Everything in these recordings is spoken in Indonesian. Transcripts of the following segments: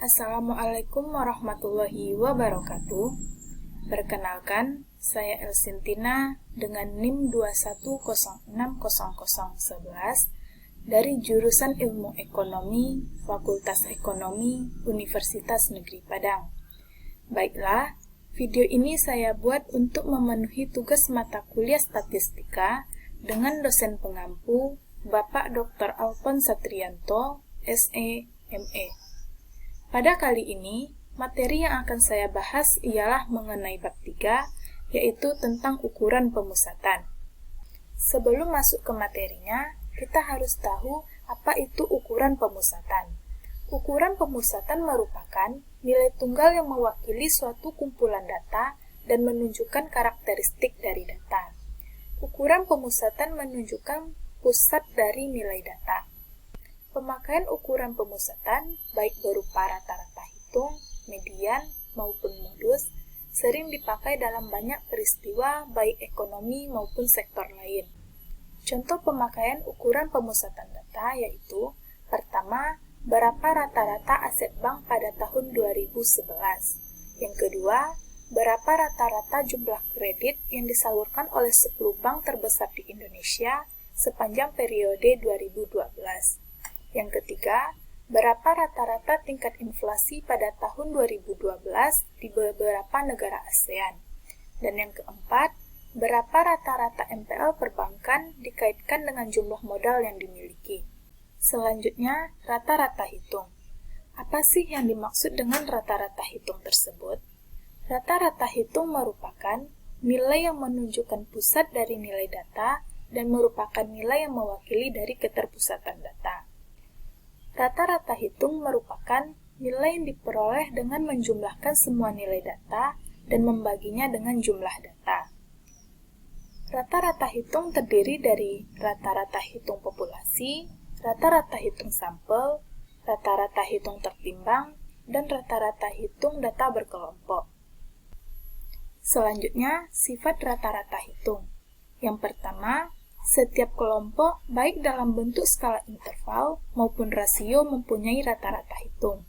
Assalamualaikum warahmatullahi wabarakatuh. Perkenalkan, saya Elsintina dengan NIM 21060011 dari jurusan Ilmu Ekonomi, Fakultas Ekonomi, Universitas Negeri Padang. Baiklah, video ini saya buat untuk memenuhi tugas mata kuliah statistika dengan dosen pengampu Bapak Dr. Alphon Satrianto, SE, ME. Pada kali ini, materi yang akan saya bahas ialah mengenai bab 3, yaitu tentang ukuran pemusatan. Sebelum masuk ke materinya, kita harus tahu apa itu ukuran pemusatan. Ukuran pemusatan merupakan nilai tunggal yang mewakili suatu kumpulan data dan menunjukkan karakteristik dari data. Ukuran pemusatan menunjukkan pusat dari nilai data. Pemakaian ukuran pemusatan, baik berupa rata-rata hitung, median, maupun modus, sering dipakai dalam banyak peristiwa baik ekonomi maupun sektor lain. Contoh pemakaian ukuran pemusatan data yaitu, pertama, berapa rata-rata aset bank pada tahun 2011. Yang kedua, berapa rata-rata jumlah kredit yang disalurkan oleh 10 bank terbesar di Indonesia sepanjang periode 2012. Yang ketiga, berapa rata-rata tingkat inflasi pada tahun 2012 di beberapa negara ASEAN. Dan yang keempat, berapa rata-rata NPL perbankan dikaitkan dengan jumlah modal yang dimiliki. Selanjutnya, rata-rata hitung. Apa sih yang dimaksud dengan rata-rata hitung tersebut? Rata-rata hitung merupakan nilai yang menunjukkan pusat dari nilai data dan merupakan nilai yang mewakili dari keterpusatan data. Rata-rata hitung merupakan nilai yang diperoleh dengan menjumlahkan semua nilai data dan membaginya dengan jumlah data. Rata-rata hitung terdiri dari rata-rata hitung populasi, rata-rata hitung sampel, rata-rata hitung tertimbang, dan rata-rata hitung data berkelompok. Selanjutnya, sifat rata-rata hitung. Yang pertama, setiap kelompok, baik dalam bentuk skala interval maupun rasio mempunyai rata-rata hitung.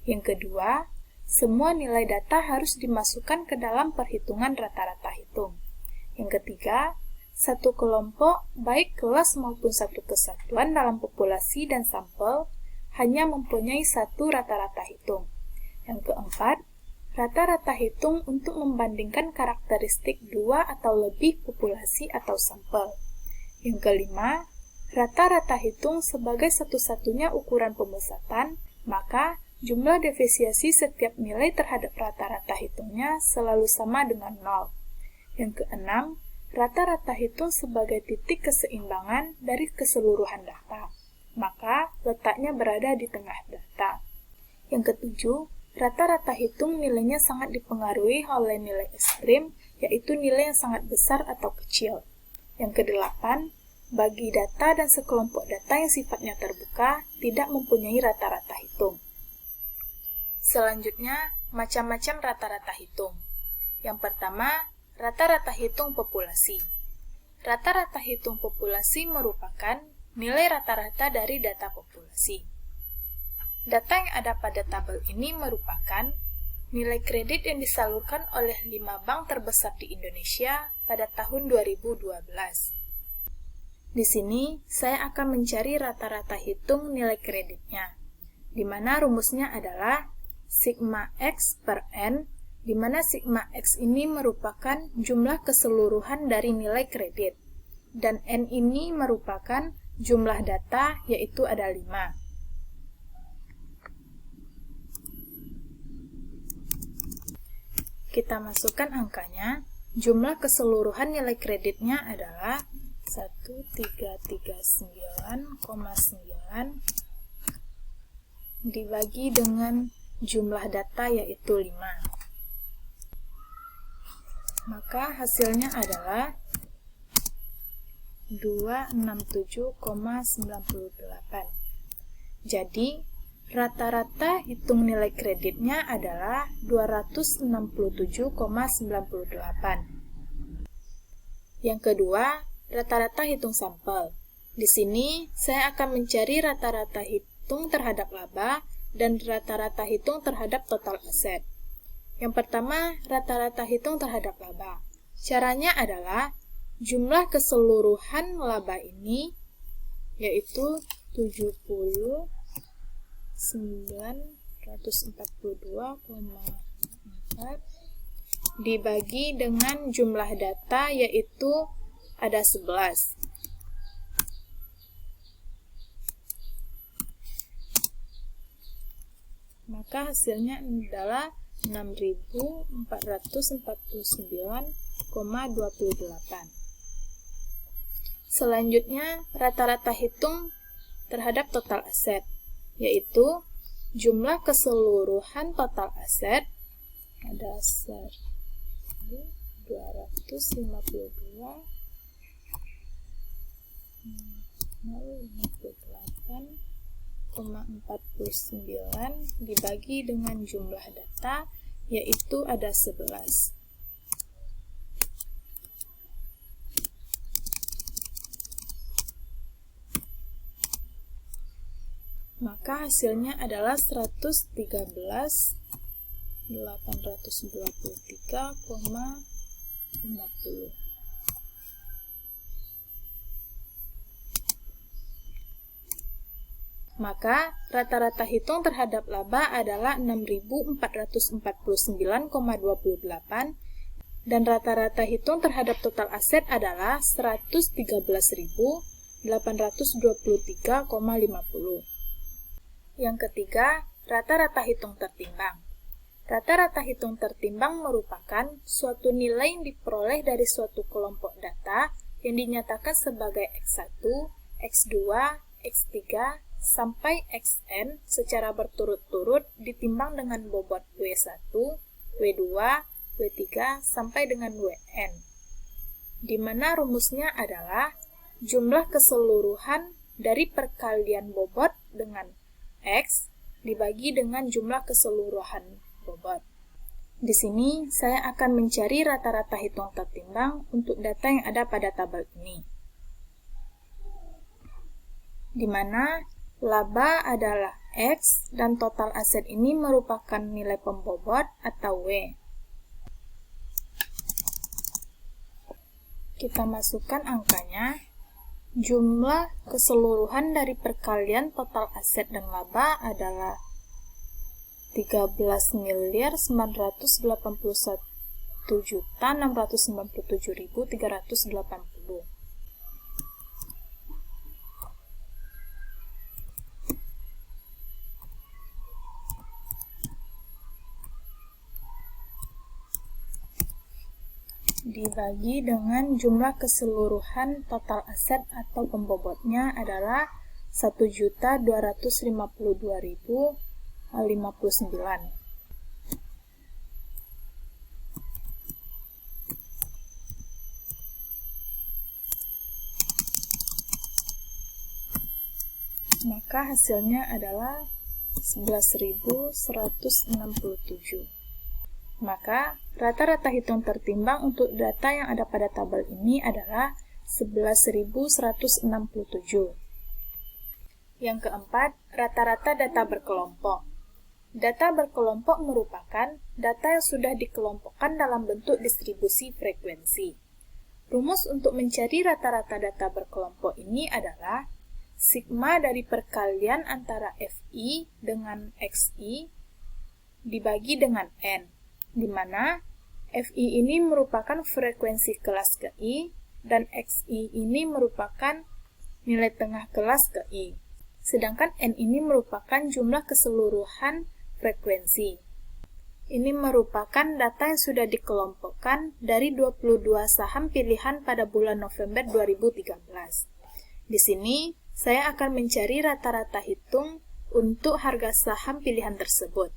Yang kedua, semua nilai data harus dimasukkan ke dalam perhitungan rata-rata hitung. Yang ketiga, satu kelompok, baik kelas maupun satu kesatuan dalam populasi dan sampel, hanya mempunyai satu rata-rata hitung. Yang keempat, rata-rata hitung untuk membandingkan karakteristik dua atau lebih populasi atau sampel. Yang kelima, rata-rata hitung sebagai satu-satunya ukuran pemusatan, maka jumlah defisiasi setiap nilai terhadap rata-rata hitungnya selalu sama dengan 0. Yang keenam, rata-rata hitung sebagai titik keseimbangan dari keseluruhan data, maka letaknya berada di tengah data. Yang ketujuh, rata-rata hitung nilainya sangat dipengaruhi oleh nilai ekstrim, yaitu nilai yang sangat besar atau kecil. Yang kedelapan, bagi data dan sekelompok data yang sifatnya terbuka tidak mempunyai rata-rata hitung. Selanjutnya, macam-macam rata-rata hitung. Yang pertama, rata-rata hitung populasi. Rata-rata hitung populasi merupakan nilai rata-rata dari data populasi. Data yang ada pada tabel ini merupakan nilai kredit yang disalurkan oleh 5 bank terbesar di Indonesia pada tahun 2012. Di sini, saya akan mencari rata-rata hitung nilai kreditnya, di mana rumusnya adalah sigma X per N, di mana sigma X ini merupakan jumlah keseluruhan dari nilai kredit, dan N ini merupakan jumlah data, yaitu ada 5. Kita masukkan angkanya, jumlah keseluruhan nilai kreditnya adalah 1339,9 dibagi dengan jumlah data yaitu 5. Maka hasilnya adalah 267,98. Jadi, rata-rata hitung nilai kreditnya adalah 267,98. Yang kedua, rata-rata hitung sampel. Di sini, saya akan mencari rata-rata hitung terhadap laba dan rata-rata hitung terhadap total aset. Yang pertama, rata-rata hitung terhadap laba. Caranya adalah jumlah keseluruhan laba ini yaitu 79.442,4 dibagi dengan jumlah data yaitu ada 11. Maka hasilnya adalah 6.449,28. Selanjutnya, rata-rata hitung terhadap total aset, yaitu jumlah keseluruhan total aset ada 252,49 dibagi dengan jumlah data, yaitu ada 11. Maka hasilnya adalah 113.823,50. Maka rata-rata hitung terhadap laba adalah 6.449,28 dan rata-rata hitung terhadap total aset adalah 113.823,50. Yang ketiga, rata-rata hitung tertimbang. Rata-rata hitung tertimbang merupakan suatu nilai yang diperoleh dari suatu kelompok data yang dinyatakan sebagai X1, X2, X3, sampai Xn secara berturut-turut ditimbang dengan bobot W1, W2, W3, sampai dengan Wn. Di mana rumusnya adalah jumlah keseluruhan dari perkalian bobot dengan X dibagi dengan jumlah keseluruhan bobot. Di sini saya akan mencari rata-rata hitung tertimbang untuk data yang ada pada tabel ini. Di mana laba adalah X dan total aset ini merupakan nilai pembobot atau W. Kita masukkan angkanya. Jumlah keseluruhan dari perkalian total aset dan laba adalah 13.991.697.380. Dibagi dengan jumlah keseluruhan total aset atau pembobotnya adalah 1.252.059. Maka hasilnya adalah 11.167. Maka, rata-rata hitung tertimbang untuk data yang ada pada tabel ini adalah 11.167. Yang keempat, rata-rata data berkelompok. Data berkelompok merupakan data yang sudah dikelompokkan dalam bentuk distribusi frekuensi. Rumus untuk mencari rata-rata data berkelompok ini adalah sigma dari perkalian antara Fi dengan Xi dibagi dengan N, di mana Fi ini merupakan frekuensi kelas ke I, dan Xi ini merupakan nilai tengah kelas ke I. Sedangkan N ini merupakan jumlah keseluruhan frekuensi. Ini merupakan data yang sudah dikelompokkan dari 22 saham pilihan pada bulan November 2013. Di sini, saya akan mencari rata-rata hitung untuk harga saham pilihan tersebut.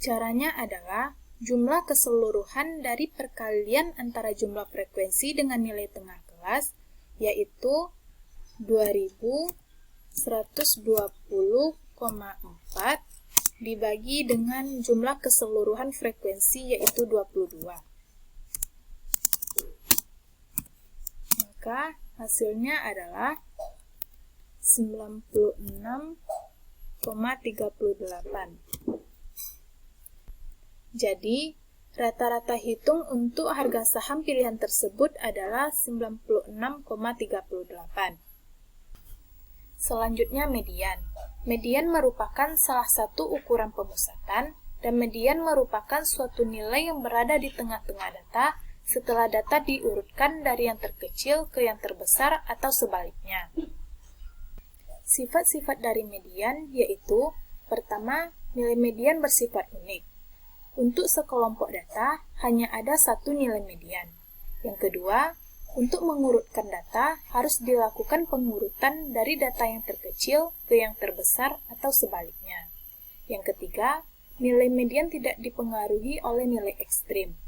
Caranya adalah jumlah keseluruhan dari perkalian antara jumlah frekuensi dengan nilai tengah kelas, yaitu 2120,4 dibagi dengan jumlah keseluruhan frekuensi, yaitu 22. maka hasilnya adalah 96,38. Jadi, rata-rata hitung untuk harga saham pilihan tersebut adalah 96,38. Selanjutnya median. Median merupakan salah satu ukuran pemusatan, dan median merupakan suatu nilai yang berada di tengah-tengah data setelah data diurutkan dari yang terkecil ke yang terbesar atau sebaliknya. Sifat-sifat dari median yaitu, pertama, nilai median bersifat unik. Untuk sekelompok data, hanya ada satu nilai median. Yang kedua, untuk mengurutkan data, harus dilakukan pengurutan dari data yang terkecil ke yang terbesar atau sebaliknya. Yang ketiga, nilai median tidak dipengaruhi oleh nilai ekstrim.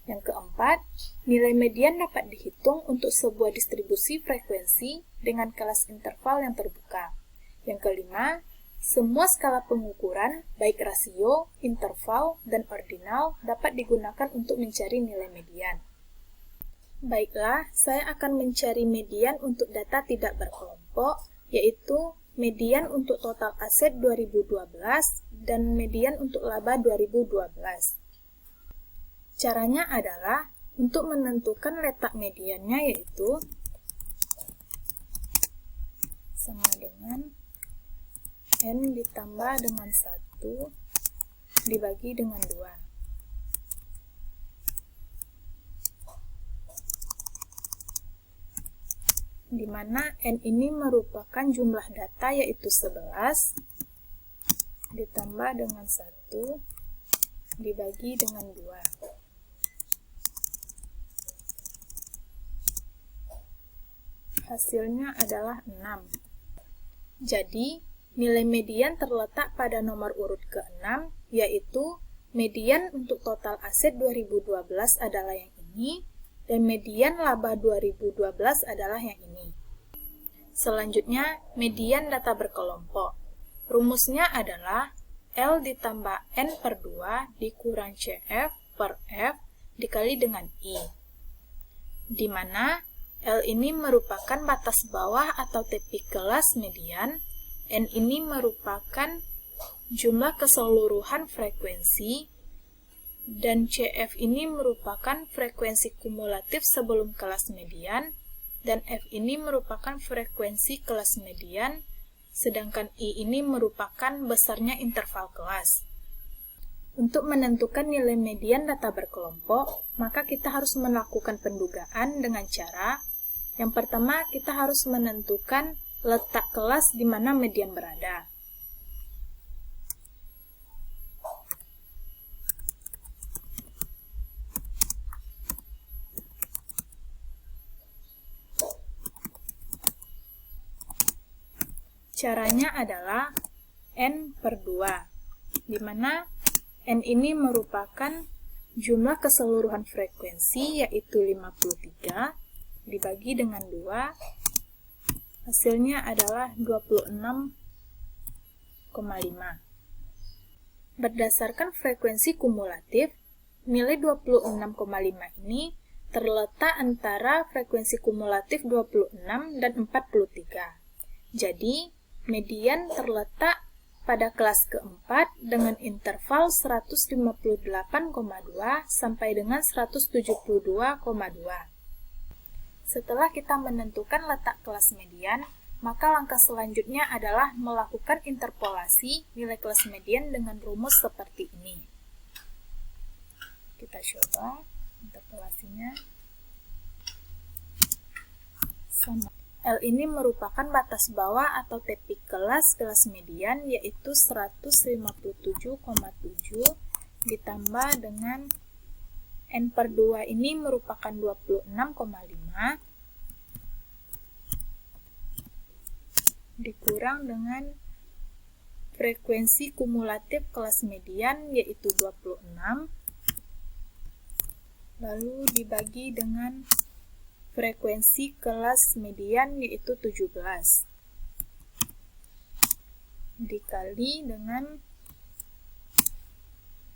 Yang keempat, nilai median dapat dihitung untuk sebuah distribusi frekuensi dengan kelas interval yang terbuka. Yang kelima, semua skala pengukuran, baik rasio, interval, dan ordinal, dapat digunakan untuk mencari nilai median. Baiklah, saya akan mencari median untuk data tidak berkelompok, yaitu median untuk total aset 2012 dan median untuk laba 2012. Caranya adalah untuk menentukan letak mediannya yaitu sama dengan N ditambah dengan 1 dibagi dengan 2. Di mana N ini merupakan jumlah data yaitu 11 ditambah dengan 1 dibagi dengan 2. Hasilnya adalah 6. Jadi, nilai median terletak pada nomor urut ke-6, yaitu median untuk total aset 2012 adalah yang ini, dan median laba 2012 adalah yang ini. Selanjutnya, median data berkelompok. Rumusnya adalah L ditambah N per 2 dikurang CF per F dikali dengan I, di mana L ini merupakan batas bawah atau tepi kelas median, N ini merupakan jumlah keseluruhan frekuensi, dan CF ini merupakan frekuensi kumulatif sebelum kelas median, dan F ini merupakan frekuensi kelas median, sedangkan I ini merupakan besarnya interval kelas. Untuk menentukan nilai median data berkelompok, maka kita harus melakukan pendugaan dengan cara, yang pertama kita harus menentukan letak kelas di mana median berada. Caranya adalah N per 2, di mana N ini merupakan jumlah keseluruhan frekuensi, yaitu 53, dibagi dengan 2, hasilnya adalah 26,5. Berdasarkan frekuensi kumulatif, nilai 26,5 ini terletak antara frekuensi kumulatif 26 dan 43. Jadi, median terletak pada kelas keempat dengan interval 158,2 sampai dengan 172,2. Setelah kita menentukan letak kelas median, maka langkah selanjutnya adalah melakukan interpolasi nilai kelas median dengan rumus seperti ini. Kita coba interpolasinya. Sama. L ini merupakan batas bawah atau tepi kelas median, yaitu 157,7 ditambah dengan N per 2 ini merupakan 26,5 dikurang dengan frekuensi kumulatif kelas median, yaitu 26, lalu dibagi dengan frekuensi kelas median, yaitu 17, dikali dengan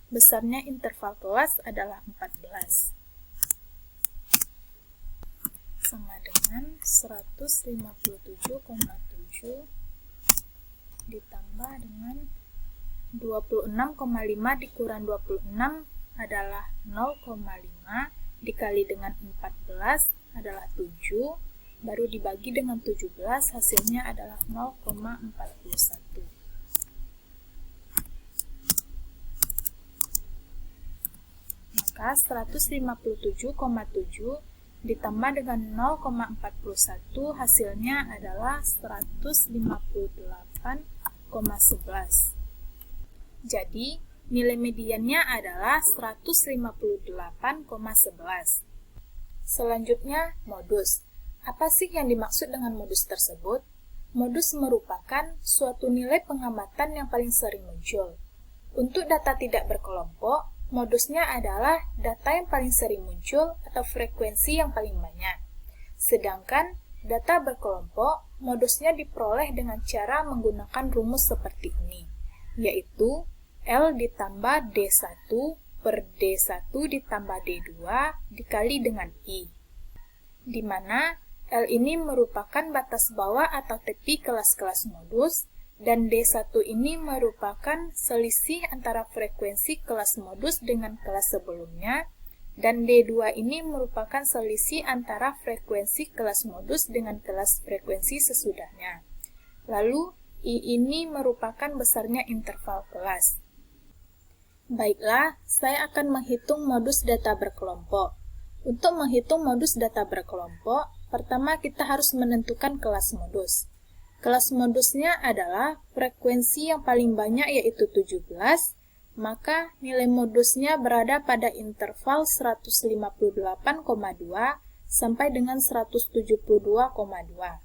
besarnya interval kelas adalah 14, sama dengan dengan 157,7 ditambah dengan 26,5 dikurang 26 adalah 0,5 dikali dengan 14 adalah 7, baru dibagi dengan 17 hasilnya adalah 0,41. Maka 157,7 ditambah dengan 0,41 hasilnya adalah 158,11. Jadi, nilai mediannya adalah 158,11. Selanjutnya, modus. Apa sih yang dimaksud dengan modus tersebut? Modus merupakan suatu nilai pengamatan yang paling sering muncul. Untuk data tidak berkelompok, modusnya adalah data yang paling sering muncul atau frekuensi yang paling banyak. Sedangkan data berkelompok, modusnya diperoleh dengan cara menggunakan rumus seperti ini, yaitu L ditambah D1 per D1 ditambah D2 dikali dengan I, di mana L ini merupakan batas bawah atau tepi kelas-kelas modus, dan D1 ini merupakan selisih antara frekuensi kelas modus dengan kelas sebelumnya, dan D2 ini merupakan selisih antara frekuensi kelas modus dengan kelas frekuensi sesudahnya. Lalu, I ini merupakan besarnya interval kelas. Baiklah, saya akan menghitung modus data berkelompok. Untuk menghitung modus data berkelompok, pertama kita harus menentukan kelas modus. Kelas modusnya adalah frekuensi yang paling banyak yaitu 17, maka nilai modusnya berada pada interval 158,2 sampai dengan 172,2.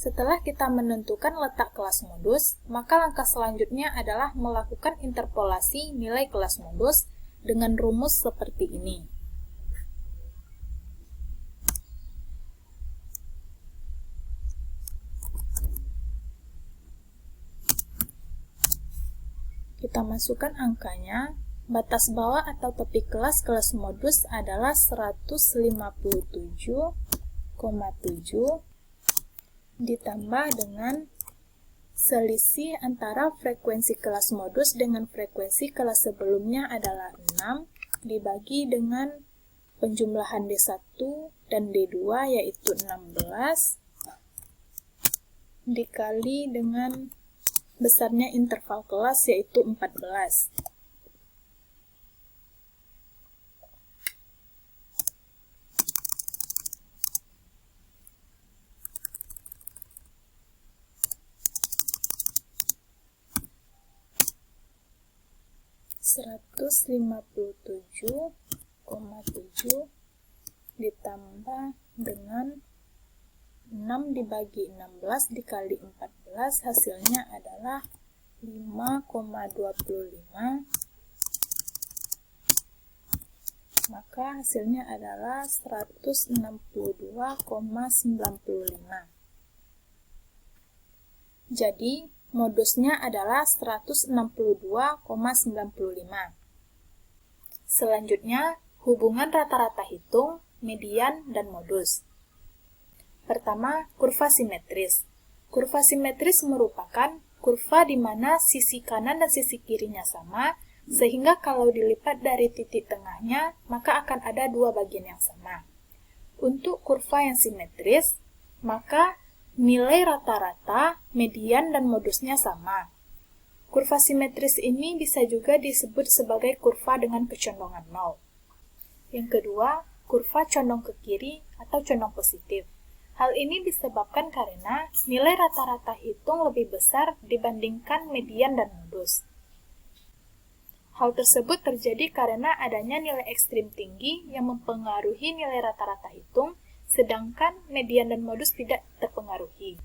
Setelah kita menentukan letak kelas modus, maka langkah selanjutnya adalah melakukan interpolasi nilai kelas modus dengan rumus seperti ini. Kita masukkan angkanya, batas bawah atau tepi kelas modus adalah 157,7 ditambah dengan selisih antara frekuensi kelas modus dengan frekuensi kelas sebelumnya adalah 6 dibagi dengan penjumlahan D1 dan D2 yaitu 16 dikali dengan besarnya interval kelas yaitu 14. (157,7) ditambah dengan 6 dibagi 16 dikali 14 hasilnya adalah 5,25, maka hasilnya adalah 162,95. Jadi modusnya adalah 162,95. Selanjutnya, hubungan rata-rata hitung, median, dan modus. Pertama, kurva simetris. Kurva simetris merupakan kurva di mana sisi kanan dan sisi kirinya sama, sehingga kalau dilipat dari titik tengahnya, maka akan ada dua bagian yang sama. Untuk kurva yang simetris, maka nilai rata-rata, median, dan modusnya sama. Kurva simetris ini bisa juga disebut sebagai kurva dengan kecondongan 0. Yang kedua, kurva condong ke kiri atau condong positif. Hal ini disebabkan karena nilai rata-rata hitung lebih besar dibandingkan median dan modus. Hal tersebut terjadi karena adanya nilai ekstrim tinggi yang mempengaruhi nilai rata-rata hitung, sedangkan median dan modus tidak terpengaruhi.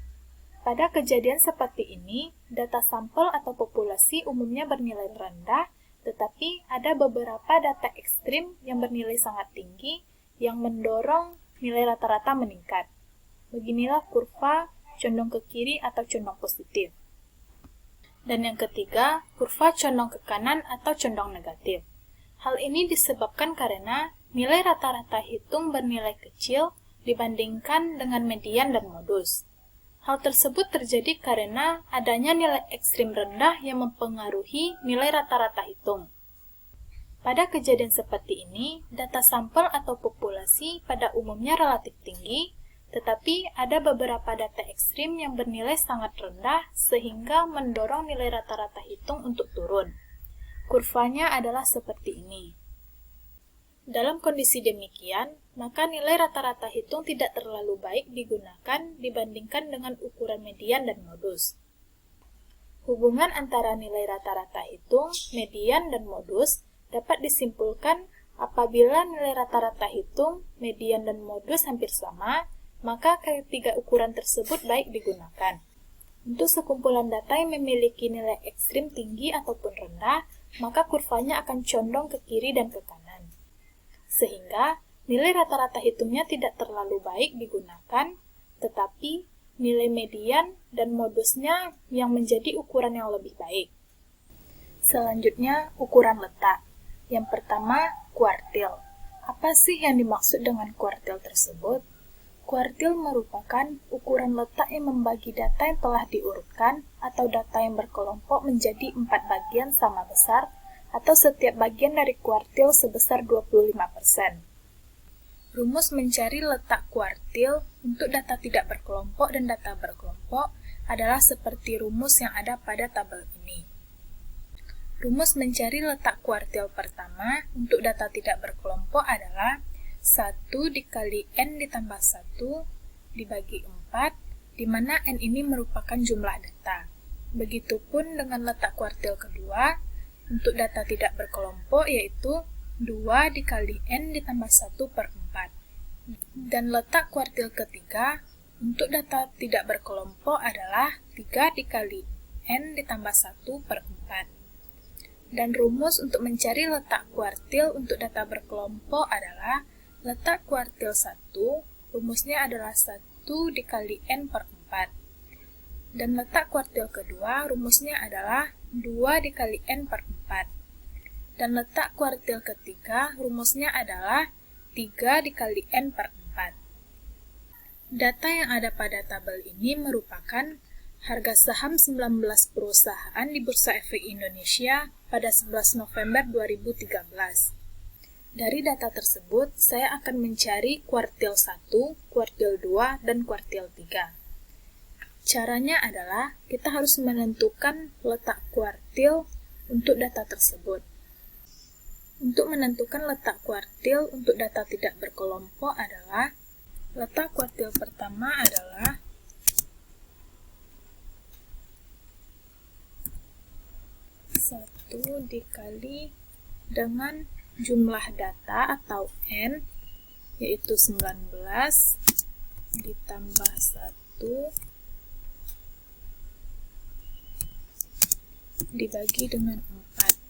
Pada kejadian seperti ini, data sampel atau populasi umumnya bernilai rendah, tetapi ada beberapa data ekstrim yang bernilai sangat tinggi yang mendorong nilai rata-rata meningkat. Beginilah kurva condong ke kiri atau condong positif. Dan yang ketiga, kurva condong ke kanan atau condong negatif. Hal ini disebabkan karena nilai rata-rata hitung bernilai kecil dibandingkan dengan median dan modus. Hal tersebut terjadi karena adanya nilai ekstrim rendah yang mempengaruhi nilai rata-rata hitung. Pada kejadian seperti ini, data sampel atau populasi pada umumnya relatif tinggi, tetapi ada beberapa data ekstrim yang bernilai sangat rendah sehingga mendorong nilai rata-rata hitung untuk turun. Kurvanya adalah seperti ini. Dalam kondisi demikian, maka nilai rata-rata hitung tidak terlalu baik digunakan dibandingkan dengan ukuran median dan modus. Hubungan antara nilai rata-rata hitung, median, dan modus dapat disimpulkan apabila nilai rata-rata hitung, median, dan modus hampir sama, maka ketiga ukuran tersebut baik digunakan. Untuk sekumpulan data yang memiliki nilai ekstrim tinggi ataupun rendah, maka kurvanya akan condong ke kiri dan ke kanan. Sehingga nilai rata-rata hitungnya tidak terlalu baik digunakan, tetapi nilai median dan modusnya yang menjadi ukuran yang lebih baik. Selanjutnya, ukuran letak. Yang pertama, kuartil. Apa sih yang dimaksud dengan kuartil tersebut? Kuartil merupakan ukuran letak yang membagi data yang telah diurutkan atau data yang berkelompok menjadi 4 bagian sama besar, atau setiap bagian dari kuartil sebesar 25%. Rumus mencari letak kuartil untuk data tidak berkelompok dan data berkelompok adalah seperti rumus yang ada pada tabel ini. Rumus mencari letak kuartil pertama untuk data tidak berkelompok adalah 1 dikali N ditambah 1 dibagi 4, di mana N ini merupakan jumlah data. Begitupun dengan letak kuartil kedua, untuk data tidak berkelompok yaitu 2 dikali N ditambah 1 per 4. Dan letak kuartil ketiga untuk data tidak berkelompok adalah 3 dikali N ditambah 1 per 4. Dan rumus untuk mencari letak kuartil untuk data berkelompok adalah letak kuartil 1, rumusnya adalah 1 dikali N per 4. Dan letak kuartil kedua, rumusnya adalah 2 dikali N per 4. Dan letak kuartil ketiga, rumusnya adalah 3 dikali N per 4. Data yang ada pada tabel ini merupakan harga saham 19 perusahaan di Bursa Efek Indonesia pada 11 November 2013. Dari data tersebut, saya akan mencari kuartil 1, kuartil 2, dan kuartil 3. Caranya adalah kita harus menentukan letak kuartil untuk data tersebut. Untuk menentukan letak kuartil untuk data tidak berkelompok adalah letak kuartil pertama adalah 1 dikali dengan jumlah data atau N, yaitu 19 ditambah 1 dibagi dengan 4.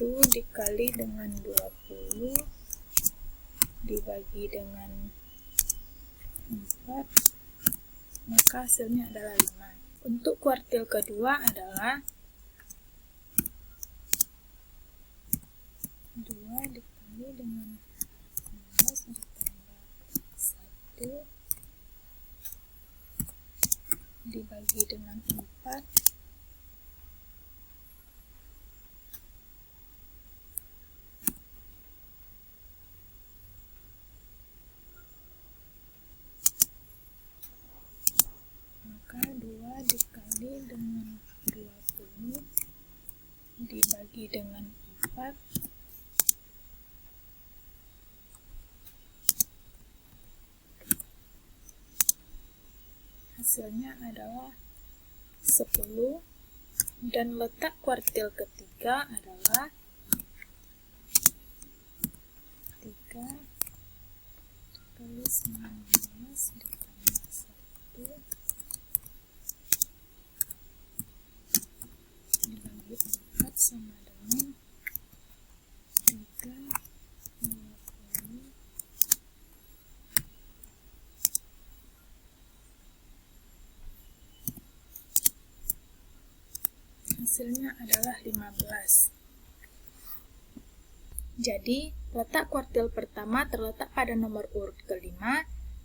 1 dikali dengan 20 dibagi dengan 4, maka hasilnya adalah 5. Untuk kuartil kedua adalah 2 dikali dengan 15 ditambah 1 dibagi dengan 4, maka 2 dikali dengan 20 dibagi dengan 4 rumusnya hasilnya adalah 10, dan letak kuartil ketiga adalah 3 kali 19 ditambah 1 dibagi 4 sama dengan 3, 20. Hasilnya adalah 15. Jadi, letak kuartil pertama terletak pada nomor urut ke-5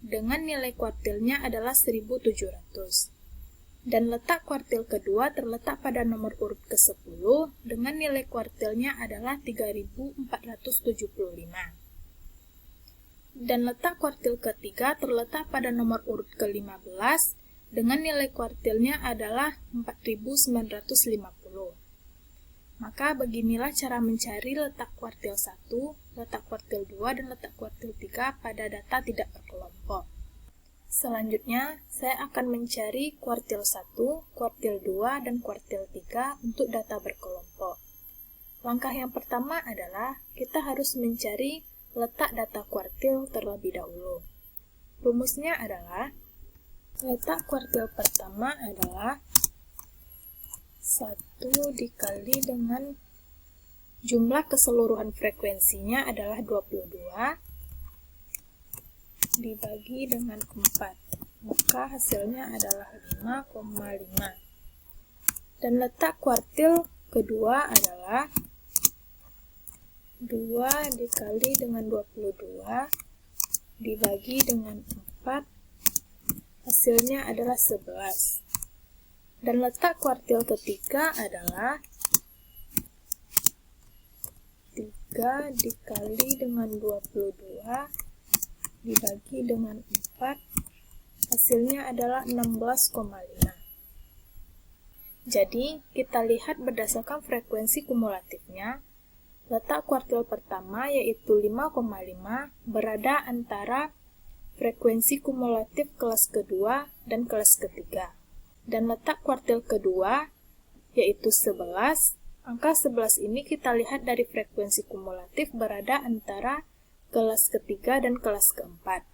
dengan nilai kuartilnya adalah 1700. Dan letak kuartil kedua terletak pada nomor urut ke-10 dengan nilai kuartilnya adalah 3475. Dan letak kuartil ketiga terletak pada nomor urut ke-15 dengan nilai kuartilnya adalah 4950. Maka beginilah cara mencari letak kuartil 1, letak kuartil 2, dan letak kuartil 3 pada data tidak berkelompok. Selanjutnya, saya akan mencari kuartil 1, kuartil 2, dan kuartil 3 untuk data berkelompok. Langkah yang pertama adalah kita harus mencari letak data kuartil terlebih dahulu. Rumusnya adalah letak kuartil pertama adalah 1 dikali dengan jumlah keseluruhan frekuensinya adalah 22 dibagi dengan 4, maka hasilnya adalah 5,5. Dan letak kuartil kedua adalah 2 dikali dengan 22 dibagi dengan 4, hasilnya adalah 11. Dan letak kuartil ketiga adalah 3 dikali dengan 22 dibagi dengan 4, hasilnya adalah 16,5. Jadi, kita lihat berdasarkan frekuensi kumulatifnya, letak kuartil pertama yaitu 5,5 berada antara frekuensi kumulatif kelas kedua dan kelas ketiga. Dan letak kuartil kedua yaitu 11. Angka 11 ini kita lihat dari frekuensi kumulatif berada antara kelas ketiga dan kelas keempat.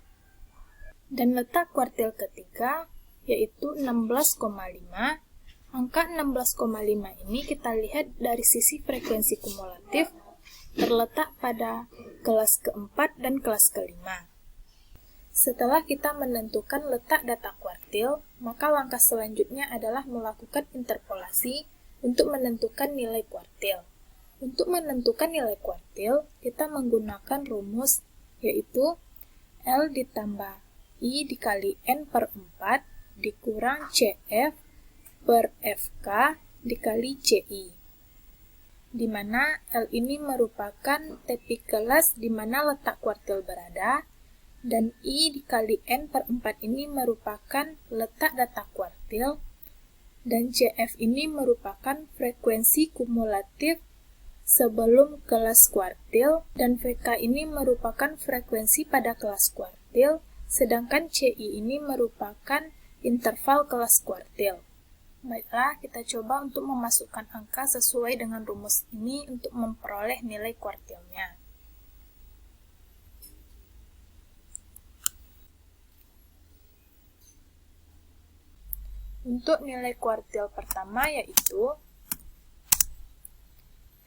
Dan letak kuartil ketiga yaitu 16,5. Angka 16,5 ini kita lihat dari sisi frekuensi kumulatif terletak pada kelas keempat dan kelas kelima. Setelah kita menentukan letak data kuartil, maka langkah selanjutnya adalah melakukan interpolasi untuk menentukan nilai kuartil. Untuk menentukan nilai kuartil, kita menggunakan rumus yaitu L ditambah I dikali N per 4 dikurang CF per FK dikali CI. Di mana L ini merupakan tepi kelas di mana letak kuartil berada, dan I dikali N per 4 ini merupakan letak data kuartil, dan CF ini merupakan frekuensi kumulatif sebelum kelas kuartil, dan VK ini merupakan frekuensi pada kelas kuartil, sedangkan CI ini merupakan interval kelas kuartil. Baiklah, kita coba untuk memasukkan angka sesuai dengan rumus ini untuk memperoleh nilai kuartilnya. Untuk nilai kuartil pertama yaitu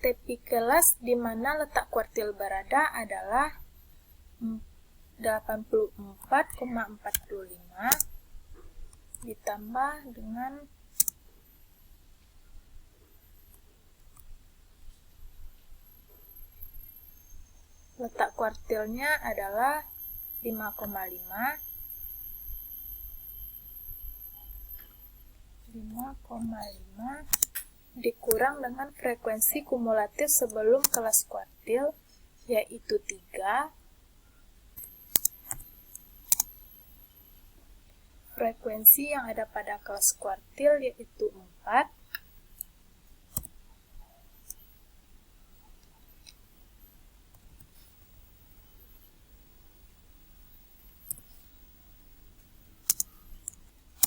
tepi kelas di mana letak kuartil berada adalah 84,45 ditambah dengan letak kuartilnya adalah 5,5 dikurang dengan frekuensi kumulatif sebelum kelas kuartil yaitu 3, frekuensi yang ada pada kelas kuartil yaitu 4,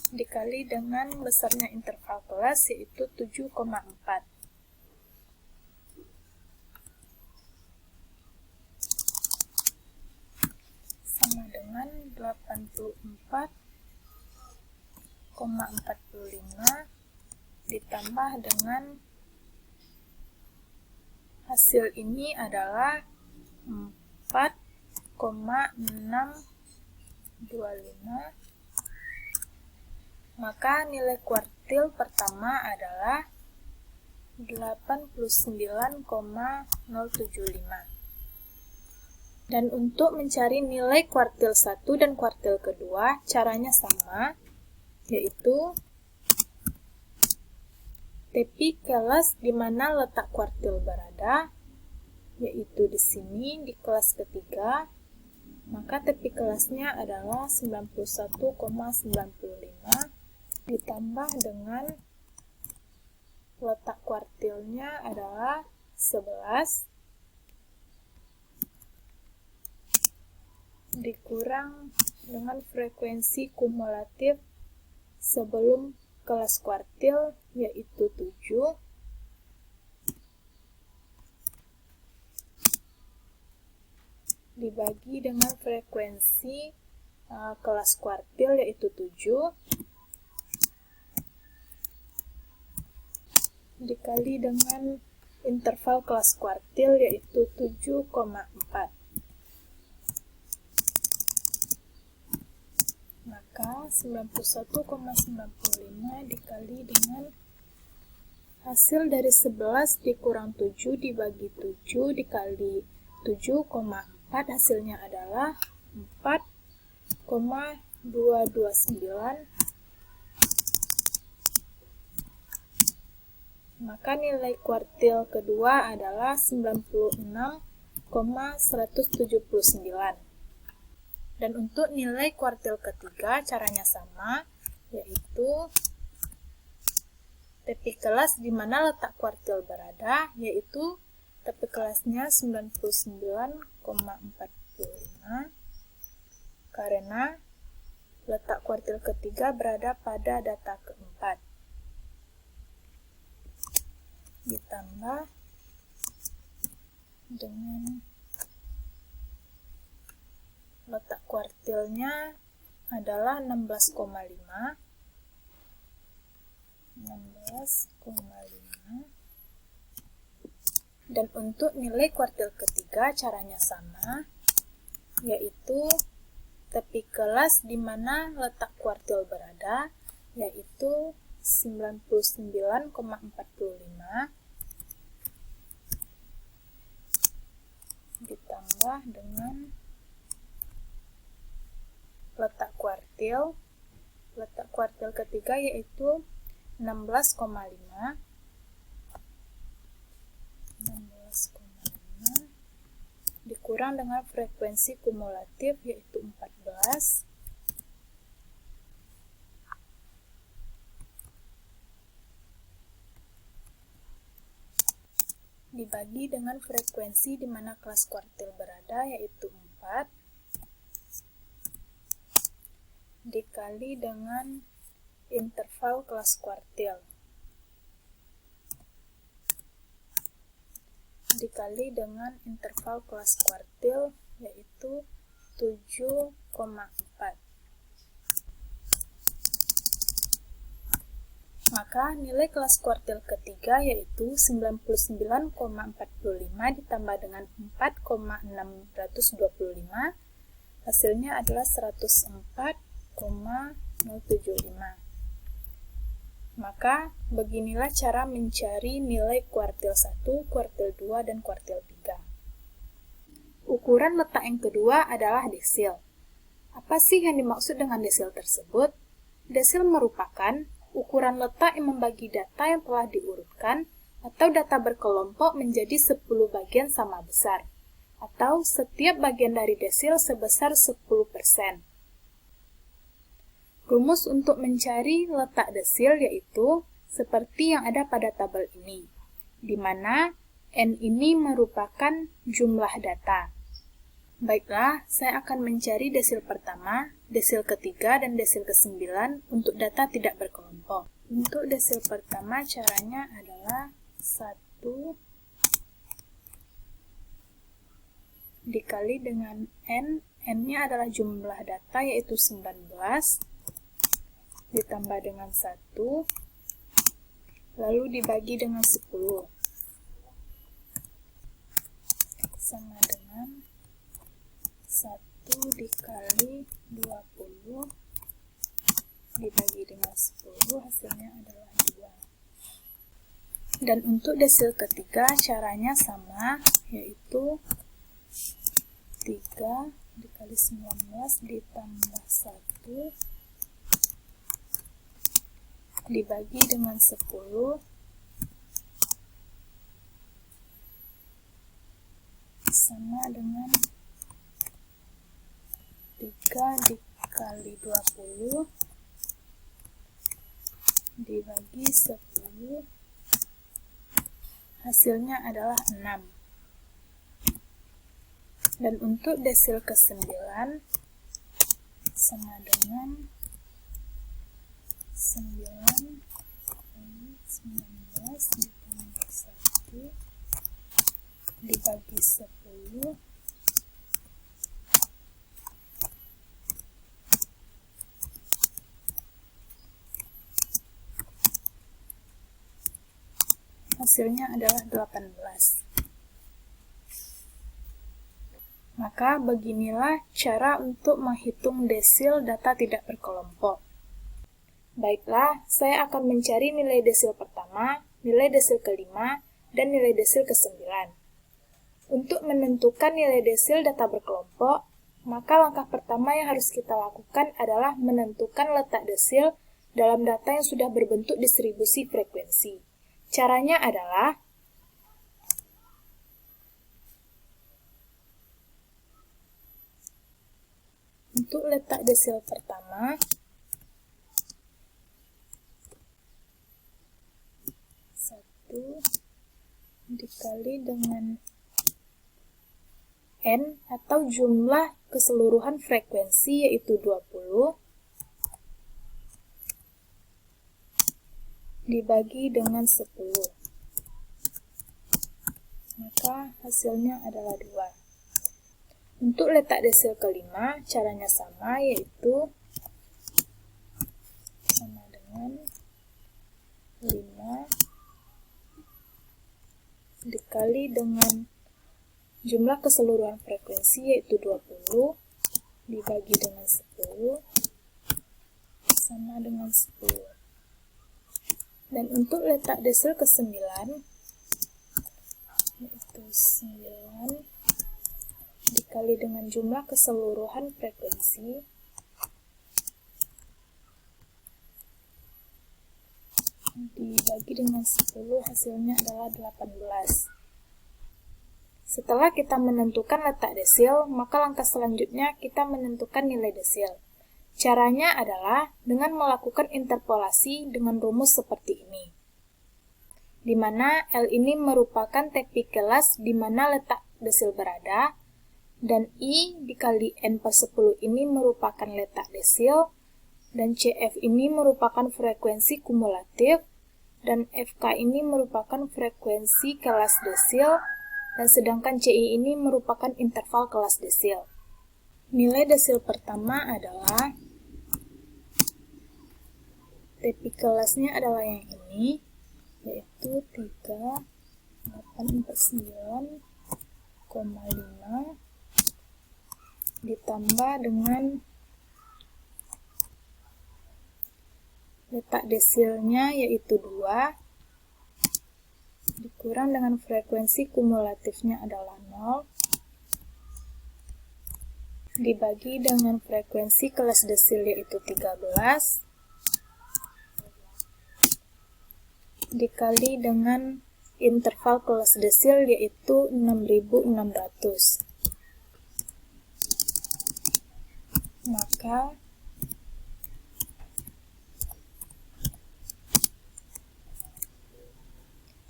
dikali dengan besarnya interval kelas, yaitu 7,4. Sama dengan 84,45 ditambah dengan hasil ini adalah 4,625. Maka nilai kuartil pertama adalah 89,075. Dan untuk mencari nilai kuartil 1 dan kuartil kedua, caranya sama, yaitu tepi kelas di mana letak kuartil berada, yaitu di sini, di kelas ketiga, maka tepi kelasnya adalah 91,95 ditambah dengan letak kuartilnya adalah 11 dikurang dengan frekuensi kumulatif sebelum kelas kuartil, yaitu 7, dibagi dengan frekuensi kelas kuartil, yaitu 7, dikali dengan interval kelas kuartil, yaitu 7,4. Maka 91,95 dikali dengan hasil dari 11 dikurang 7 dibagi 7 dikali 7,4, hasilnya adalah 4,229. Maka nilai kuartil kedua adalah 96,179. Dan untuk nilai kuartil ketiga, caranya sama, yaitu tepi kelas di mana letak kuartil berada, yaitu tepi kelasnya 99,45, karena letak kuartil ketiga berada pada data keempat. Ditambah dengan letak kuartilnya adalah 16,5. Dan untuk nilai kuartil ketiga caranya sama, yaitu tepi kelas di mana letak kuartil berada, yaitu 99,45 ditambah dengan letak kuartil ketiga, yaitu 16,5 dikurang dengan frekuensi kumulatif, yaitu 14, dibagi dengan frekuensi di mana kelas kuartil berada, yaitu 4, dikali dengan interval kelas kuartil, dikali dengan interval kelas kuartil, yaitu 7,4. Maka nilai kelas kuartil ketiga yaitu 99,45 ditambah dengan 4,625, hasilnya adalah 104,075. Maka beginilah cara mencari nilai kuartil 1, kuartil 2, dan kuartil 3. Ukuran letak yang kedua adalah desil. Apa sih yang dimaksud dengan desil tersebut? Desil merupakan ukuran letak yang membagi data yang telah diurutkan atau data berkelompok menjadi 10 bagian sama besar, atau setiap bagian dari desil sebesar 10%. Rumus untuk mencari letak desil yaitu seperti yang ada pada tabel ini, di mana N ini merupakan jumlah data. Baiklah, saya akan mencari desil pertama, desil ketiga, dan desil ke-9 untuk data tidak berkelompok. Untuk desil pertama, caranya adalah 1 dikali dengan N. N-nya adalah jumlah data, yaitu 19, ditambah dengan 1, lalu dibagi dengan 10, sama dengan 1 dikali 20 dibagi dengan 10, hasilnya adalah 2. Dan untuk desil ketiga, caranya sama, yaitu 3 dikali 19 ditambah 1 dibagi dengan 10 sama dengan 3 dikali 20 dibagi 10, hasilnya adalah 6. Dan untuk desil ke-9 sama dengan 9 kali 19 ditambah 1 dibagi 10 hasilnya adalah 18. Maka beginilah cara untuk menghitung desil data tidak berkelompok. Baiklah, saya akan mencari nilai desil pertama, nilai desil kelima, dan nilai desil ke-9. Untuk menentukan nilai desil data berkelompok, maka langkah pertama yang harus kita lakukan adalah menentukan letak desil dalam data yang sudah berbentuk distribusi frekuensi. Caranya adalah untuk letak desil pertama, 1 dikali dengan N atau jumlah keseluruhan frekuensi, yaitu 20, dibagi dengan 10. Maka hasilnya adalah 2. Untuk letak desil kelima, caranya sama, yaitu sama dengan 5 dikali dengan jumlah keseluruhan frekuensi, yaitu 20, dibagi dengan 10, sama dengan 10. Dan untuk letak desil ke-9, yaitu 9 dikali dengan jumlah keseluruhan frekuensi, dibagi dengan 10, hasilnya adalah 18. Setelah kita menentukan letak desil, maka langkah selanjutnya kita menentukan nilai desil. Caranya adalah dengan melakukan interpolasi dengan rumus seperti ini, di mana L ini merupakan TP kelas di mana letak desil berada, dan I dikali N per 10 ini merupakan letak desil, dan CF ini merupakan frekuensi kumulatif, dan FK ini merupakan frekuensi kelas desil, dan sedangkan CI ini merupakan interval kelas desil. Nilai desil pertama adalah TP kelasnya adalah yang ini, yaitu 3849,5 ditambah dengan letak desilnya, yaitu 2, dikurang dengan frekuensi kumulatifnya adalah 0, dibagi dengan frekuensi kelas desil, yaitu 13, dikali dengan interval kelas desil, yaitu 6600. Maka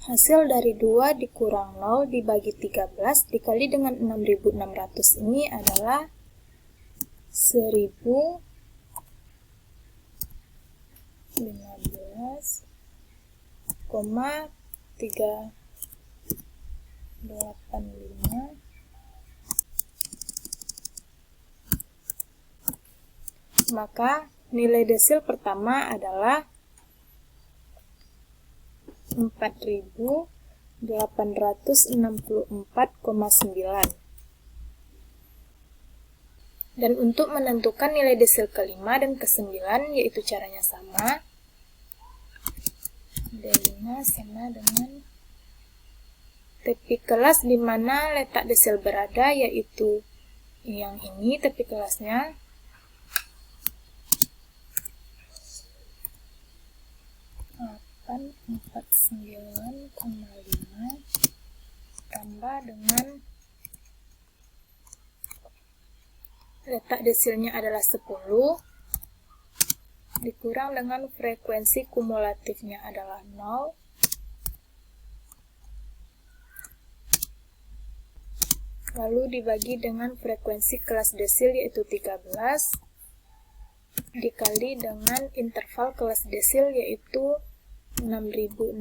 Hasil dari 2 dikurang 0 dibagi 13 dikali dengan 6.600 ini adalah 1015,385. Maka nilai desil pertama adalah 4.864,9. Dan untuk menentukan nilai desil kelima dan ke-9, yaitu caranya sama. D5 sama dengan tepi kelas di mana letak desil berada, yaitu yang ini tepi kelasnya. 49,5 tambah dengan letak desilnya adalah 10 dikurang dengan frekuensi kumulatifnya adalah 0 lalu dibagi dengan frekuensi kelas desil yaitu 13 dikali dengan interval kelas desil yaitu 6.600,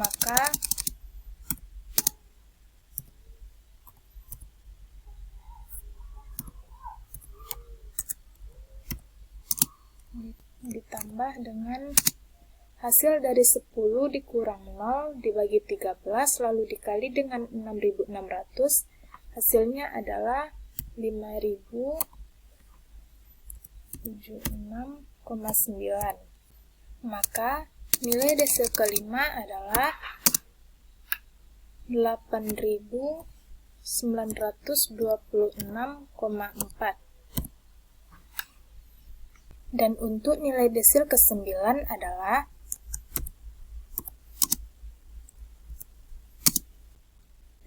maka ditambah dengan hasil dari 10 dikurang 0 dibagi 13 lalu dikali dengan 6.600, hasilnya adalah 5.076,9. Maka nilai desil kelima adalah 8.926,4. Dan untuk nilai desil ke-9 adalah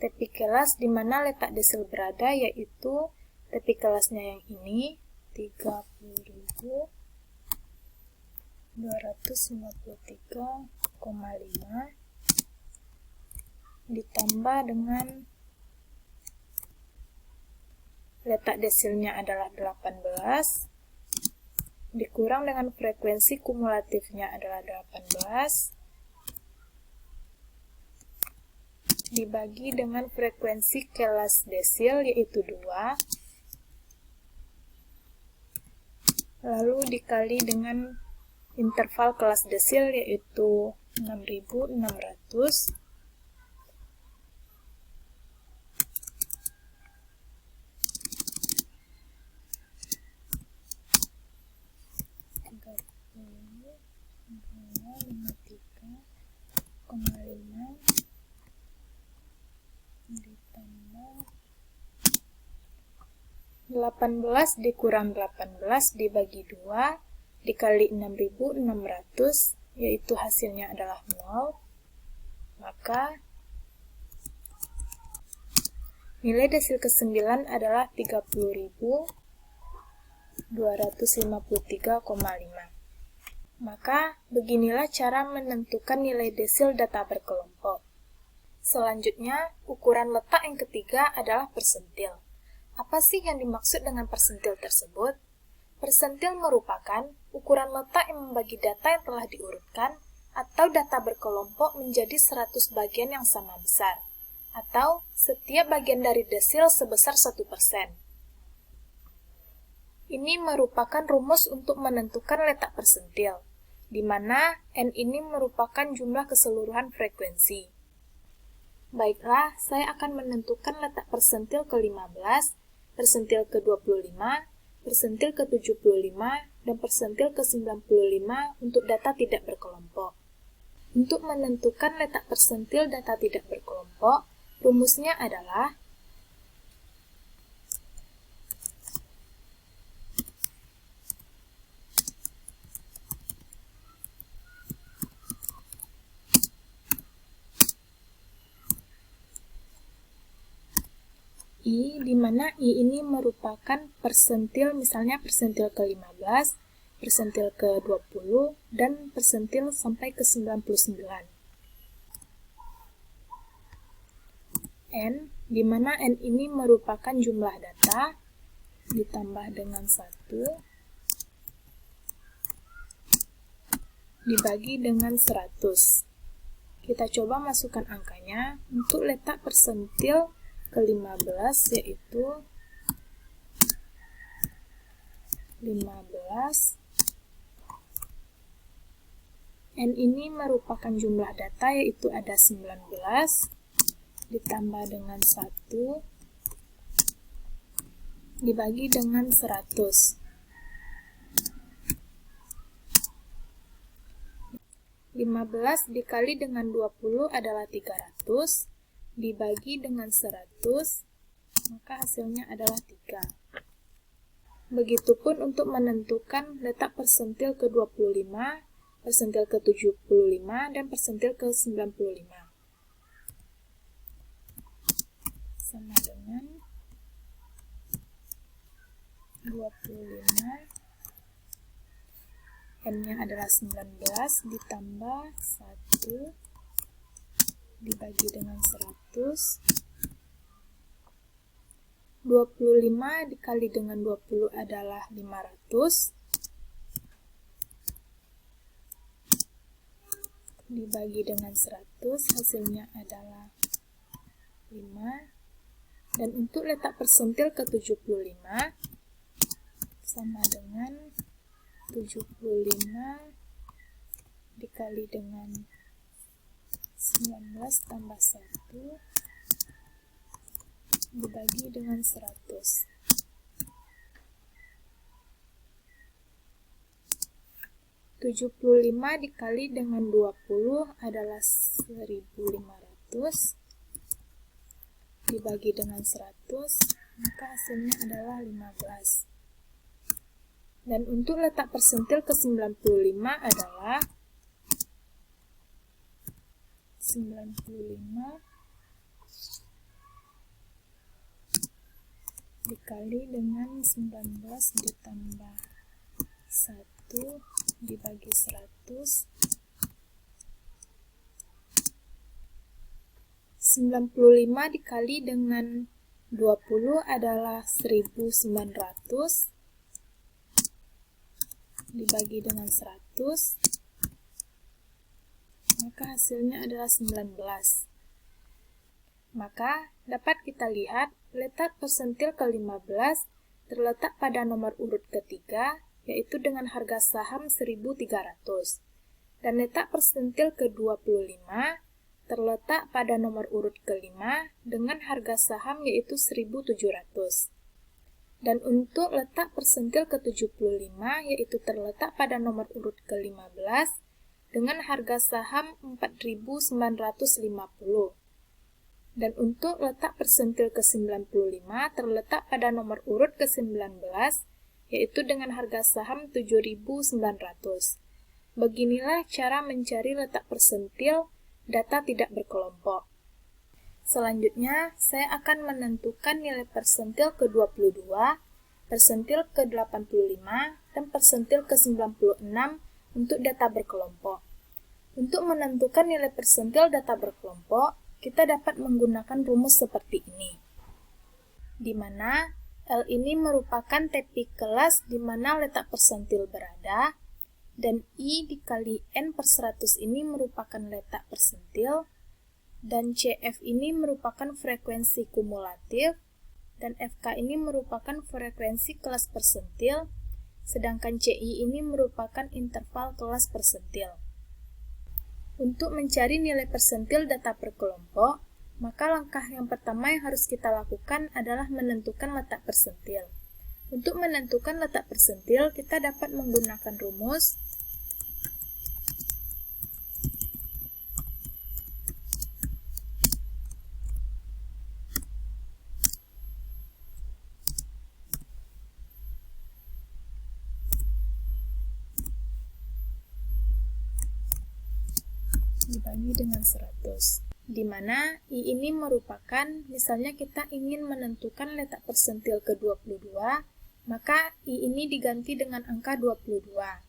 tepi kelas di mana letak desil berada, yaitu tepi kelasnya yang ini 30.253,5 ditambah dengan letak desilnya adalah 18 dikurang dengan frekuensi kumulatifnya adalah 18 dibagi dengan frekuensi kelas desil yaitu 2 lalu dikali dengan interval kelas desil yaitu 6.600 18 dikurang 18 dibagi 2 dikali 6.600 yaitu hasilnya adalah 0, maka nilai desil ke-9 adalah 30.253,5. Maka beginilah cara menentukan nilai desil data berkelompok. Selanjutnya, ukuran letak yang ketiga adalah persentil. Apa sih yang dimaksud dengan persentil tersebut? Persentil merupakan ukuran letak yang membagi data yang telah diurutkan atau data berkelompok menjadi 100 bagian yang sama besar, atau setiap bagian dari desil sebesar 1%. Ini merupakan rumus untuk menentukan letak persentil, di mana N ini merupakan jumlah keseluruhan frekuensi. Baiklah, saya akan menentukan letak persentil ke-15, persentil ke-25, persentil ke-75, dan persentil ke-95 untuk data tidak berkelompok. Untuk menentukan letak persentil data tidak berkelompok, rumusnya adalah I, di mana I ini merupakan persentil, misalnya persentil ke-15, persentil ke 20, dan persentil sampai ke 99. N, di mana N ini merupakan jumlah data, ditambah dengan 1, dibagi dengan 100. Kita coba masukkan angkanya. Untuk letak persentil ke-15 yaitu 15. N ini merupakan jumlah data yaitu ada 19 ditambah dengan 1 dibagi dengan 100. 15 dikali dengan 20 adalah 300, dibagi dengan 100, maka hasilnya adalah 3. Begitupun untuk menentukan letak persentil ke-25, persentil ke-75, dan persentil ke-95. Sama dengan 25, N-nya adalah 19 ditambah 1 dibagi dengan 100. 25 dikali dengan 20 adalah 500 dibagi dengan 100, hasilnya adalah 5. Dan untuk letak persentil ke-75 sama dengan 75 dikali dengan 19 tambah 1 dibagi dengan 100. 75 dikali dengan 20 adalah 1500 dibagi dengan 100, maka hasilnya adalah 15. Dan untuk letak persentil ke-95 adalah 95 dikali dengan 19 ditambah 1 dibagi 100. 95 dikali dengan 20 adalah 1900 dibagi dengan 100, maka hasilnya adalah 19. Maka dapat kita lihat letak persentil ke-15 terletak pada nomor urut ketiga, yaitu dengan harga saham 1.300. Dan letak persentil ke-25 terletak pada nomor urut kelima dengan harga saham yaitu 1.700. Dan untuk letak persentil ke-75 yaitu terletak pada nomor urut ke-15 dengan harga saham 4.950. Dan untuk letak persentil ke-95 terletak pada nomor urut ke-19 yaitu dengan harga saham 7.900. Beginilah cara mencari letak persentil data tidak berkelompok. Selanjutnya, saya akan menentukan nilai persentil ke-22, persentil ke-85, dan persentil ke-96 untuk data berkelompok. Untuk menentukan nilai persentil data berkelompok, kita dapat menggunakan rumus seperti ini, di mana L ini merupakan TP kelas di mana letak persentil berada, dan I dikali N per 100 ini merupakan letak persentil, dan CF ini merupakan frekuensi kumulatif, dan FK ini merupakan frekuensi kelas persentil, sedangkan CI ini merupakan interval kelas persentil. Untuk mencari nilai persentil data per kelompok, maka langkah yang pertama yang harus kita lakukan adalah menentukan letak persentil. Untuk menentukan letak persentil, kita dapat menggunakan rumus dibagi dengan 100, di mana I ini merupakan, misalnya kita ingin menentukan letak persentil ke-22, maka I ini diganti dengan angka 22.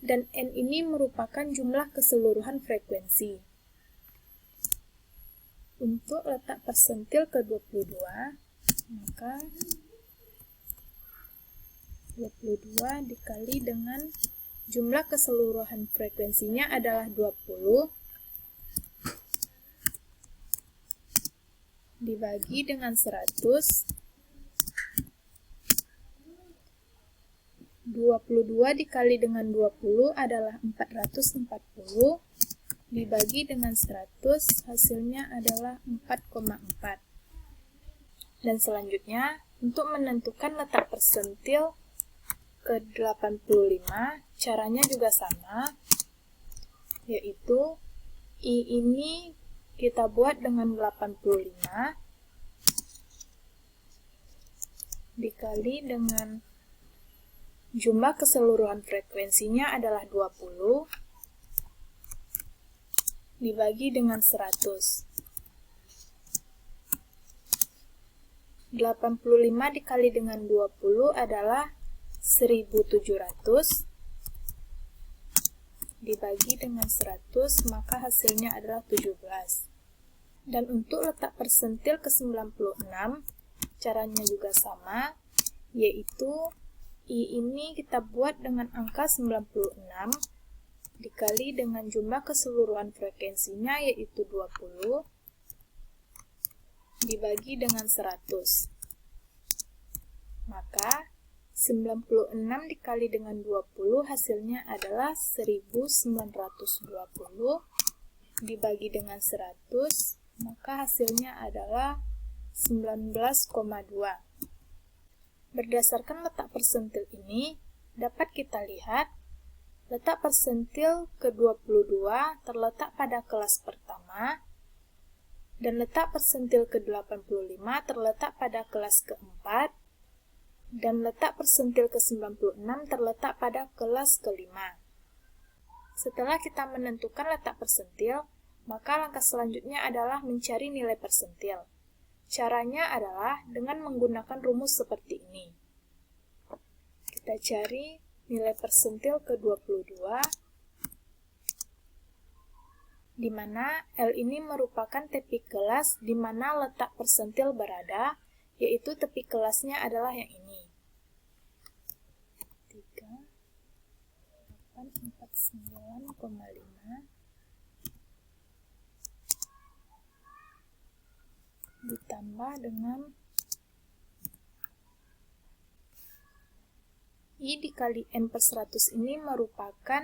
Dan N ini merupakan jumlah keseluruhan frekuensi. Untuk letak persentil ke 22, maka 22 dikali dengan jumlah keseluruhan frekuensinya adalah 20, dibagi dengan 100, 22 dikali dengan 20 adalah 440, dibagi dengan 100, hasilnya adalah 4,4. Dan selanjutnya, untuk menentukan letak persentil ke 85, caranya juga sama, yaitu I ini kita buat dengan 85 dikali dengan jumlah keseluruhan frekuensinya adalah 20 dibagi dengan 100. 85 dikali dengan 20 adalah 1700 dibagi dengan 100, maka hasilnya adalah 17. Dan untuk letak persentil ke 96, caranya juga sama, yaitu I ini kita buat dengan angka 96 dikali dengan jumlah keseluruhan frekuensinya, yaitu 20, dibagi dengan 100. Maka 96 dikali dengan 20 hasilnya adalah 1920 dibagi dengan 100, maka hasilnya adalah 19,2. Berdasarkan letak persentil ini, dapat kita lihat letak persentil ke-22 terletak pada kelas pertama, dan letak persentil ke-85 terletak pada kelas keempat, dan letak persentil ke-96 terletak pada kelas kelima. Setelah kita menentukan letak persentil, maka langkah selanjutnya adalah mencari nilai persentil. Caranya adalah dengan menggunakan rumus seperti ini. Kita cari nilai persentil ke-22, di mana L ini merupakan tepi kelas di mana letak persentil berada, yaitu tepi kelasnya adalah yang ini. 3849,5 ditambah dengan I dikali N per 100 ini merupakan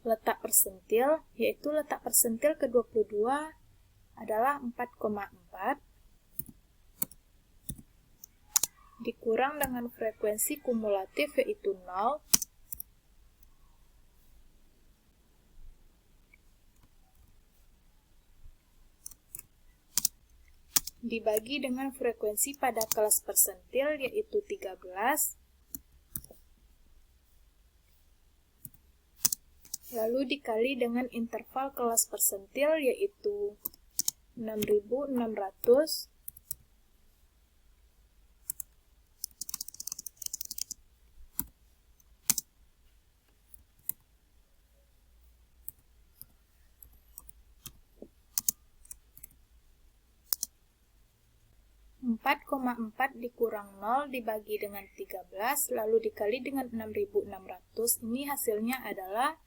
letak persentil, yaitu letak persentil ke-22 adalah 4,4 dikurang dengan frekuensi kumulatif yaitu 0 dibagi dengan frekuensi pada kelas persentil yaitu 13 lalu dikali dengan interval kelas persentil yaitu 6600 4,4 dikurang 0 dibagi dengan 13 lalu dikali dengan 6600, ini hasilnya adalah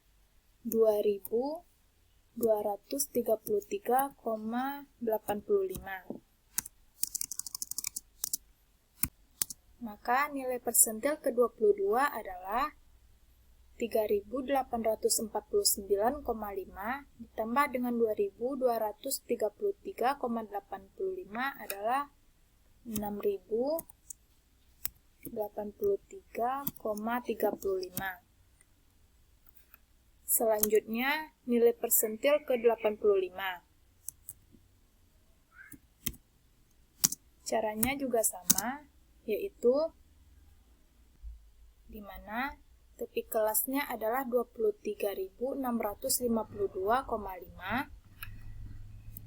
2233,85. Maka nilai persentil ke-22 adalah 3849,5 ditambah dengan 2233,85 adalah 6083,35. Selanjutnya, nilai persentil ke-85. Caranya juga sama, yaitu di mana tepi kelasnya adalah 23.652,5.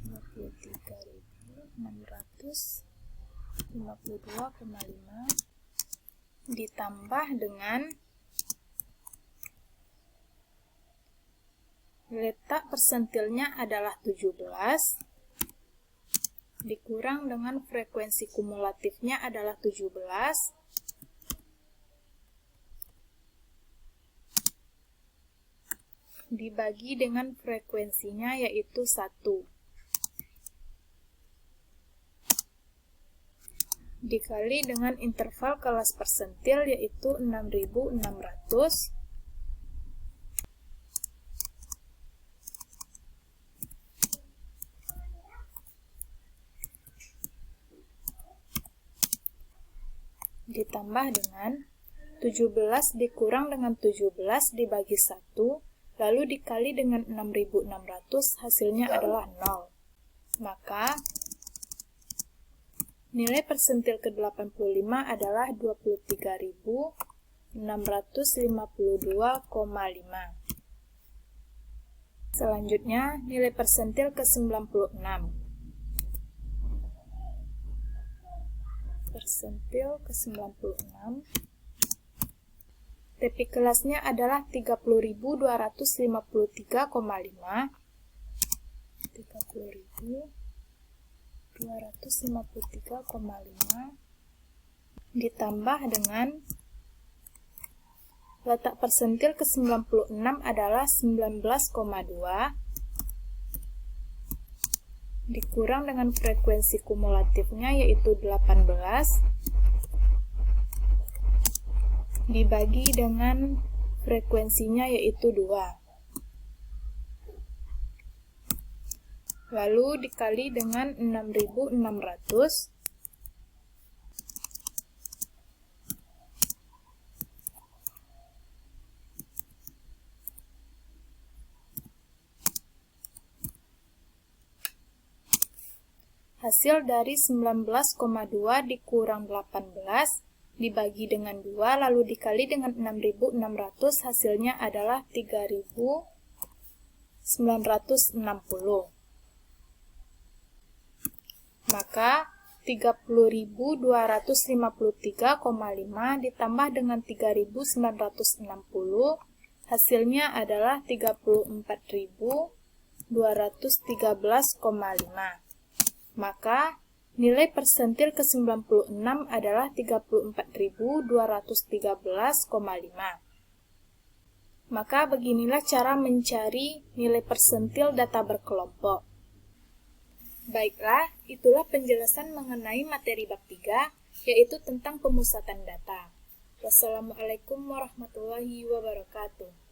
23.652,5 ditambah dengan letak persentilnya adalah 17, dikurang dengan frekuensi kumulatifnya adalah 17, dibagi dengan frekuensinya yaitu 1. Dikali dengan interval kelas persentil yaitu 6600, ditambah dengan 17 dikurang dengan 17 dibagi 1, lalu dikali dengan 6600, hasilnya adalah 0. Maka nilai persentil ke-85 adalah 23.652,5. Selanjutnya, nilai persentil ke-96. Persentil ke-96. TP kelasnya adalah 30.253,5. 30.253,5 ditambah dengan letak persentil ke-96 adalah 19,2 dikurang dengan frekuensi kumulatifnya yaitu 18 dibagi dengan frekuensinya yaitu 2. Lalu dikali dengan 6600, hasil dari 19,2 dikurang 18 dibagi dengan 2 lalu dikali dengan 6600, hasilnya adalah 3960. Maka 30.253,5 ditambah dengan 3.960, hasilnya adalah 34.213,5. Maka nilai persentil ke-96 adalah 34.213,5. Maka beginilah cara mencari nilai persentil data berkelompok. Baiklah, itulah penjelasan mengenai materi bab 3, yaitu tentang pemusatan data. Wassalamualaikum warahmatullahi wabarakatuh.